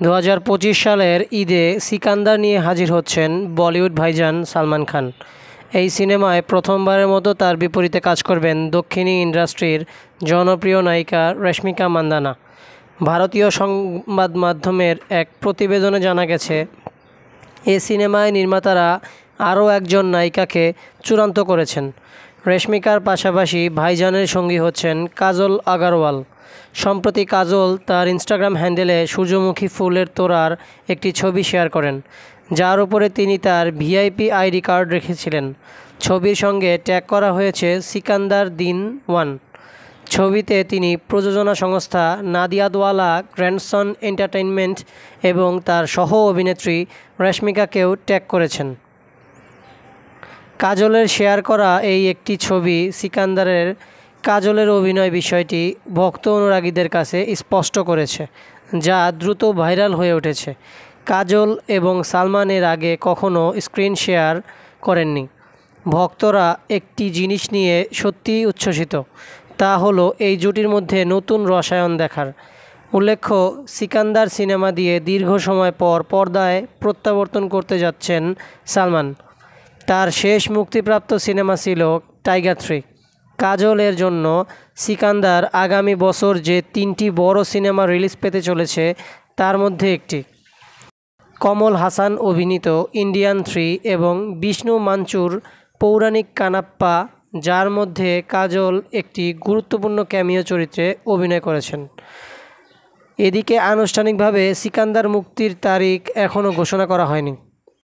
2025 সালের ঈদে সিকান্দার নিয়ে হাজির হচ্ছেন বলিউড ভাইজান সালমান খান। এই সিনেমায় প্রথমবারের মতো তার বিপরীতে কাজ করবেন দক্ষিণী ইন্ডাস্ট্রির জনপ্রিয় নায়িকা রশ্মিকা মান্দানা। ভারতীয় সংবাদ মাধ্যমের এক প্রতিবেদনে জানা গেছে, এ সিনেমায় নির্মাতারা আরও একজন নায়িকাকে চূড়ান্ত করেছেন। রেশমিকার পাশাপাশি ভাইজানের সঙ্গী হচ্ছেন কাজল আগারওয়াল। সম্প্রতি কাজল তার ইনস্টাগ্রাম হ্যান্ডেলে সূর্যমুখী ফুলের তোড়ার একটি ছবি শেয়ার করেন, যার উপরে তিনি তার ভিআইপি আইডি কার্ড রেখেছিলেন। ছবির সঙ্গে ট্যাগ করা হয়েছে সিকান্দার দিন 1। ছবিতে তিনি প্রযোজনা সংস্থা নাদিয়াদওয়ালা গ্র্যান্ডসন এন্টারটেইনমেন্ট এবং তার সহ অভিনেত্রী রশ্মিকাকেও ট্যাগ করেছেন। কাজলের শেয়ার করা এই একটি ছবি সিকান্দারের কাজলের অভিনয় বিষয়টি ভক্ত অনুরাগীদের কাছে স্পষ্ট করেছে, যা দ্রুত ভাইরাল হয়ে উঠেছে। কাজল এবং সালমান এর আগে কখনও স্ক্রিন শেয়ার করেননি। ভক্তরা একটি জিনিস নিয়ে সত্যিই উচ্ছ্বসিত, তা হলো এই জুটির মধ্যে নতুন রসায়ন দেখার। উল্লেখ্য, সিকান্দার সিনেমা দিয়ে দীর্ঘ সময় পর পর্দায় প্রত্যাবর্তন করতে যাচ্ছেন সালমান। তার শেষ মুক্তিপ্রাপ্ত সিনেমা ছিল টাইগার 3। কাজল এর জন্য সিকান্দার আগামী বছর যে 3টি বড় সিনেমা রিলিজ পেতে চলেছে, তার মধ্যে একটি। কমল হাসান অভিনীত ইন্ডিয়ান 3 এবং বিষ্ণু মাঞ্চুর পৌরাণিক কানাপ্পা, যার মধ্যে কাজল একটি গুরুত্বপূর্ণ ক্যামিও চরিত্রে অভিনয় করেছেন। এদিকে আনুষ্ঠানিকভাবে সিকান্দার মুক্তির তারিখ এখনও ঘোষণা করা হয়নি।